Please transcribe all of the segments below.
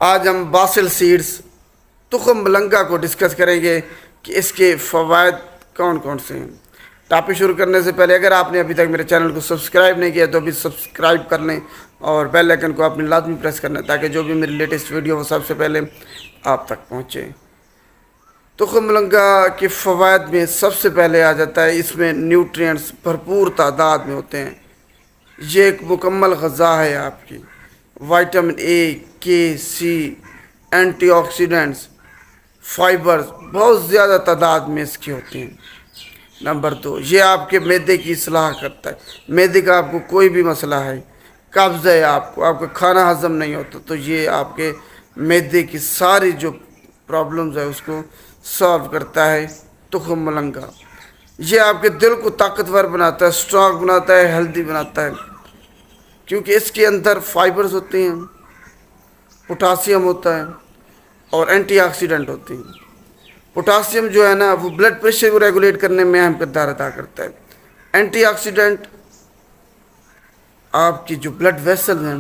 آج ہم باسل سیڈز تخم ملنگا کو ڈسکس کریں گے کہ اس کے فوائد کون کون سے ہیں۔ ٹاپک شروع کرنے سے پہلے اگر آپ نے ابھی تک میرے چینل کو سبسکرائب نہیں کیا تو ابھی سبسکرائب کر لیں اور بیل آئیکن کو آپ نے لازمی پریس کرنا ہے تاکہ جو بھی میری لیٹسٹ ویڈیو وہ سب سے پہلے آپ تک پہنچے۔ تخم ملنگا کے فوائد میں سب سے پہلے آ جاتا ہے اس میں نیوٹرینٹس بھرپور تعداد میں ہوتے ہیں۔ یہ ایک مکمل غذا ہے آپ کی۔ وائٹامن اے، کے، سی، اینٹی آکسیڈنٹس، فائبرز بہت زیادہ تعداد میں اس کی ہوتی ہیں۔ نمبر 2، یہ آپ کے معدے کی اصلاح کرتا ہے۔ معدے کا آپ کو کوئی بھی مسئلہ ہے، قبض ہے، آپ کا کھانا ہضم نہیں ہوتا، تو یہ آپ کے معدے کی ساری جو پرابلمز ہے اس کو سالو کرتا ہے تخم ملنگا۔ یہ آپ کے دل کو طاقتور بناتا ہے، اسٹرانگ بناتا ہے، ہیلدی بناتا ہے، کیونکہ اس کے اندر فائبرز ہوتے ہیں، پوٹاسیم ہوتا ہے اور اینٹی آکسیڈنٹ ہوتے ہیں۔ پوٹاسیم جو ہے نا وہ بلڈ پریشر کو ریگولیٹ کرنے میں اہم کردار ادا کرتا ہے۔ اینٹی آکسیڈنٹ آپ کی جو بلڈ ویسل ہیں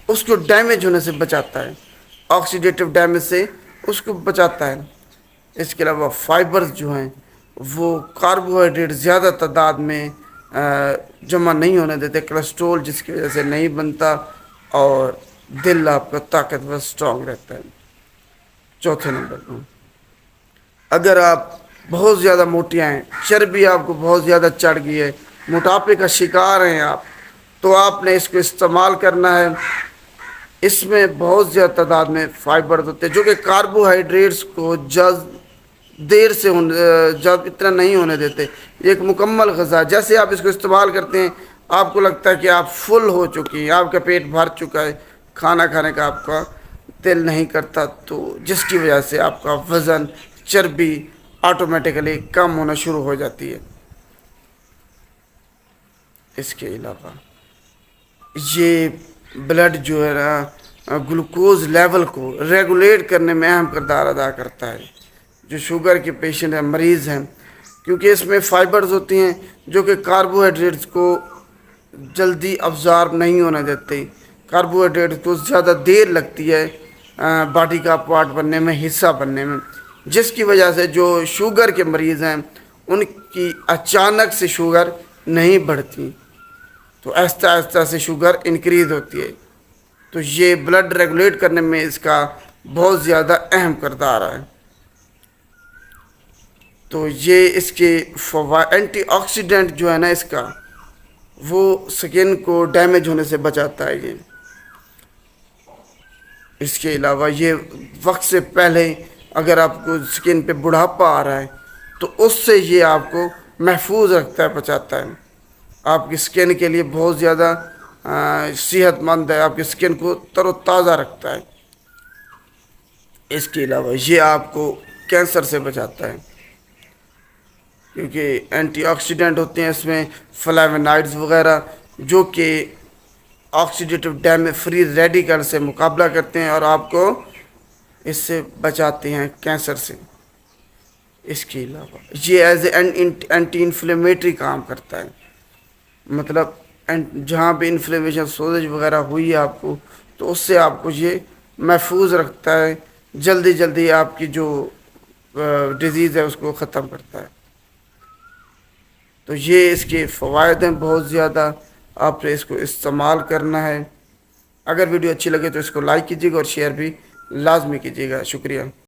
اس کو ڈیمیج ہونے سے بچاتا ہے، آکسیڈیٹو ڈیمیج سے اس کو بچاتا ہے۔ اس کے علاوہ فائبرز جو ہیں وہ کاربوہائیڈریٹ زیادہ تعداد میں جمع نہیں ہونے دیتے، کولیسٹرول جس کی وجہ سے نہیں بنتا، اور دل آپ کا طاقتور اسٹرانگ رہتا ہے۔ چوتھے نمبر پر، اگر آپ بہت زیادہ موٹے ہیں، چربی آپ کو بہت زیادہ چڑھ گئی ہے، موٹاپے کا شکار ہیں آپ، تو آپ نے اس کو استعمال کرنا ہے۔ اس میں بہت زیادہ تعداد میں فائبر ہوتے ہیں جو کہ کاربوہائیڈریٹس کو دیر سے جب اتنا نہیں ہونے دیتے۔ یہ ایک مکمل غذا، جیسے آپ اس کو استعمال کرتے ہیں آپ کو لگتا ہے کہ آپ فل ہو چکی ہیں، آپ کا پیٹ بھر چکا ہے، کھانا کھانے کا آپ کا دل نہیں کرتا، تو جس کی وجہ سے آپ کا وزن، چربی آٹومیٹیکلی کم ہونا شروع ہو جاتی ہے۔ اس کے علاوہ یہ بلڈ جو ہے نا گلوکوز لیول کو ریگولیٹ کرنے میں اہم کردار ادا کرتا ہے۔ جو شوگر کے پیشنٹ ہیں، مریض ہیں، کیونکہ اس میں فائبرز ہوتی ہیں جو کہ کاربوہائیڈریٹس کو جلدی ابزارب نہیں ہونے دیتے، کاربوہائیڈریٹ کو زیادہ دیر لگتی ہے باڈی کا پارٹ بننے میں، حصہ بننے میں، جس کی وجہ سے جو شوگر کے مریض ہیں ان کی اچانک سے شوگر نہیں بڑھتی، تو آہستہ آہستہ سے شوگر انکریز ہوتی ہے۔ تو یہ بلڈ ریگولیٹ کرنے میں اس کا بہت زیادہ اہم کردار ہے۔ تو یہ اس کے اینٹی آکسیڈنٹ جو ہے نا اس کا، وہ سکن کو ڈیمیج ہونے سے بچاتا ہے یہ۔ اس کے علاوہ یہ وقت سے پہلے اگر آپ کو سکن پہ بڑھاپا آ رہا ہے تو اس سے یہ آپ کو محفوظ رکھتا ہے، بچاتا ہے۔ آپ کی سکن کے لیے بہت زیادہ صحت مند ہے، آپ کی سکن کو تر و تازہ رکھتا ہے۔ اس کے علاوہ یہ آپ کو کینسر سے بچاتا ہے، کیونکہ اینٹی آکسیڈنٹ ہوتے ہیں اس میں فلیونائڈز وغیرہ جو کہ آکسیڈیٹو ڈیمیج فری ریڈیکل سے مقابلہ کرتے ہیں اور آپ کو اس سے بچاتے ہیں کینسر سے۔ اس کے علاوہ یہ ایز اے اینٹی انفلیمیٹری کام کرتا ہے، مطلب جہاں بھی انفلیمیشن، سوزش وغیرہ ہوئی ہے آپ کو، تو اس سے آپ کو یہ محفوظ رکھتا ہے، جلدی جلدی آپ کی جو ڈیزیز ہے اس کو ختم کرتا ہے۔ تو یہ اس کے فوائد ہیں بہت زیادہ، آپ نے اس کو استعمال کرنا ہے۔ اگر ویڈیو اچھی لگے تو اس کو لائک کیجیے گا اور شیئر بھی لازمی کیجیے گا۔ شکریہ۔